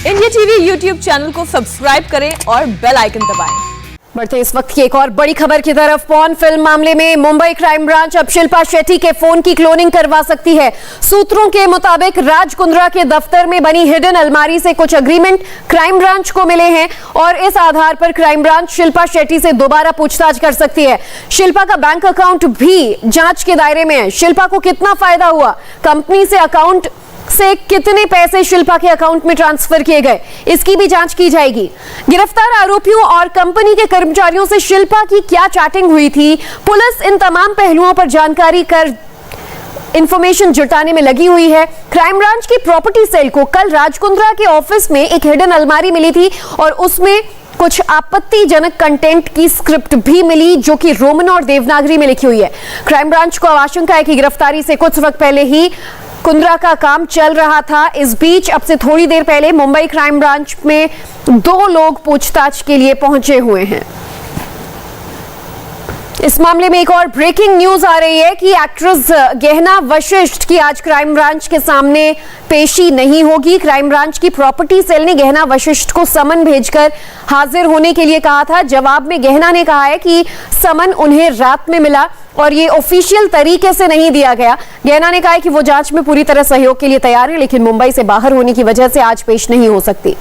India TV YouTube channel को subscribe करें और बेल आइकन दबाएं। बढ़ते इस वक्त की एक और बड़ी खबर की तरफ। पॉर्न फिल्म मामले में मुंबई क्राइम ब्रांच अब शिल्पा शेट्टी के फोन की क्लोनिंग करवा सकती है। सूत्रों के मुताबिक राज कुंद्रा के दफ्तर में बनी हिडन अलमारी से कुछ एग्रीमेंट क्राइम ब्रांच को मिले हैं और इस आधार पर क्राइम ब्रांच शिल्पा शेट्टी से दोबारा पूछताछ कर सकती है। शिल्पा का बैंक अकाउंट भी जांच के दायरे में है। शिल्पा को कितना फायदा हुआ, कंपनी से अकाउंट से कितने पैसे शिल्पा के अकाउंट में ट्रांसफर किए गए, इसकी भी जांच की जाएगी। गिरफ्तार आरोपियों और कंपनी के कर्मचारियों से शिल्पा की क्या चैटिंग हुई थी, पुलिस इन तमाम पहलुओं पर जानकारी कर इंफॉर्मेशन जुटाने में लगी हुई है। क्राइम ब्रांच की प्रॉपर्टी सेल को कल राज कुंद्रा के ऑफिस में एक हिडन अलमारी मिली थी और उसमें कुछ आपत्तिजनक कंटेंट की स्क्रिप्ट भी मिली जो कि रोमन और देवनागरी में लिखी हुई है। क्राइम ब्रांच को आशंका है कि गिरफ्तारी से कुछ वक्त पहले ही कुंद्रा का काम चल रहा था। इस बीच अब से थोड़ी देर पहले मुंबई क्राइम ब्रांच में 2 लोग पूछताछ के लिए पहुंचे हुए हैं। इस मामले में एक और ब्रेकिंग न्यूज आ रही है कि एक्ट्रेस गहना वशिष्ठ की आज क्राइम ब्रांच के सामने पेशी नहीं होगी। क्राइम ब्रांच की प्रॉपर्टी सेल ने गहना वशिष्ठ को समन भेजकर हाजिर होने के लिए कहा था। जवाब में गहना ने कहा है कि समन उन्हें रात में मिला और ये ऑफिशियल तरीके से नहीं दिया गया। गहना ने कहा है कि वो जांच में पूरी तरह सहयोग के लिए तैयार है, लेकिन मुंबई से बाहर होने की वजह से आज पेश नहीं हो सकती।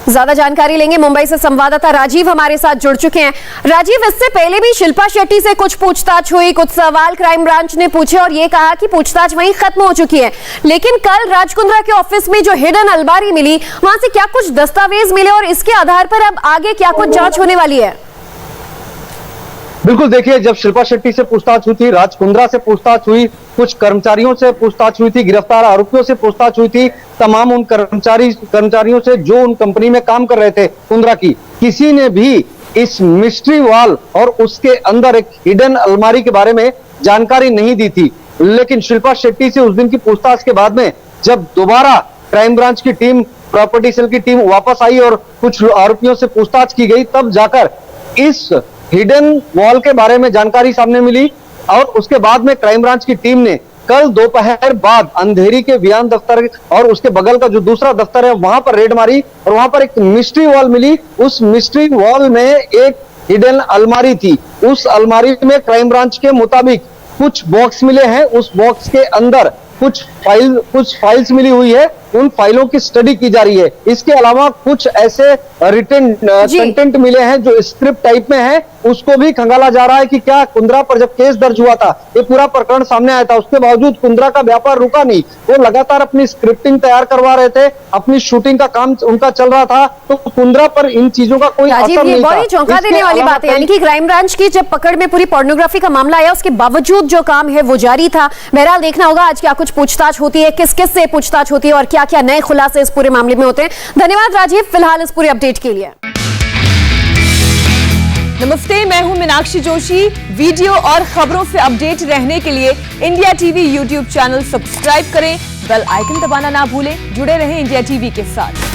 ज्यादा जानकारी लेंगे, मुंबई से संवाददाता राजीव हमारे साथ जुड़ चुके हैं। राजीव, इससे पहले भी शिल्पा शेट्टी से कुछ पूछताछ हुई, कुछ सवाल क्राइम ब्रांच ने पूछे और ये कहा कि पूछताछ वहीं खत्म हो चुकी है, लेकिन कल राज कुंद्रा के ऑफिस में जो हिडन अलमारी मिली, वहां से क्या कुछ दस्तावेज मिले और इसके आधार पर अब आगे क्या कुछ जांच होने वाली है? बिल्कुल, देखिए, जब शिल्पा शेट्टी से पूछताछ हुई थी, राज कुंद्रा से पूछताछ हुई, कुछ कर्मचारियों से पूछताछ हुई थी, गिरफ्तार आरोपियों से पूछताछ हुई थी, तमाम उन कर्मचारियों से जो उन कंपनी में काम कर रहे थे कुंद्रा की, किसी ने भी इस मिस्ट्री वॉल और उसके अंदर एक हिडन अलमारी के बारे में जानकारी नहीं दी थी। लेकिन शिल्पा शेट्टी से उस दिन की पूछताछ के बाद में जब दोबारा क्राइम ब्रांच की टीम, प्रॉपर्टी सेल की टीम वापस आई और कुछ आरोपियों से पूछताछ की गई, तब जाकर इस हिडन वॉल के बारे में जानकारी सामने मिली और उसके बाद में क्राइम ब्रांच की टीम ने कल दोपहर बाद अंधेरी के बयान दफ्तर और उसके बगल का जो दूसरा दफ्तर है वहां पर रेड मारी और वहां पर एक मिस्ट्री वॉल मिली। उस मिस्ट्री वॉल में एक हिडन अलमारी थी। उस अलमारी में क्राइम ब्रांच के मुताबिक कुछ बॉक्स मिले हैं। उस बॉक्स के अंदर कुछ फाइल्स मिली हुई है, उन फाइलों की स्टडी की जा रही है। इसके अलावा कुछ ऐसे रिटन कंटेंट मिले हैं जो स्क्रिप्ट टाइप में है, उसको भी खंगाला जा रहा है कि क्या कुंद्रा पर जब केस दर्ज हुआ था, ये पूरा प्रकरण सामने आया था, उसके बावजूद कुंद्रा का व्यापार रुका नहीं, वो लगातार अपनी स्क्रिप्टिंग तैयार करवा रहे थे, अपनी शूटिंग का काम उनका चल रहा था, तो कुंद्रा पर इन चीजों का कोई असर नहीं था। बड़ी चौंका देने वाली बात है, यानी कि क्राइम ब्रांच की जब पकड़ में पूरी पोर्नोग्राफी का मामला आया, उसके बावजूद जो काम है वो जारी था। बहरहाल देखना होगा आज क्या कुछ पूछताछ होती है, किस किस से पूछताछ होती है और क्या क्या नए खुलासे इस पूरे मामले में होते हैं। धन्यवाद राजीव फिलहाल इस पूरे अपडेट के लिए। नमस्ते, मैं हूं मीनाक्षी जोशी। वीडियो और खबरों से अपडेट रहने के लिए India TV YouTube channel subscribe करें, बेल आइकन दबाना ना भूलें। जुड़े रहें इंडिया टीवी के साथ।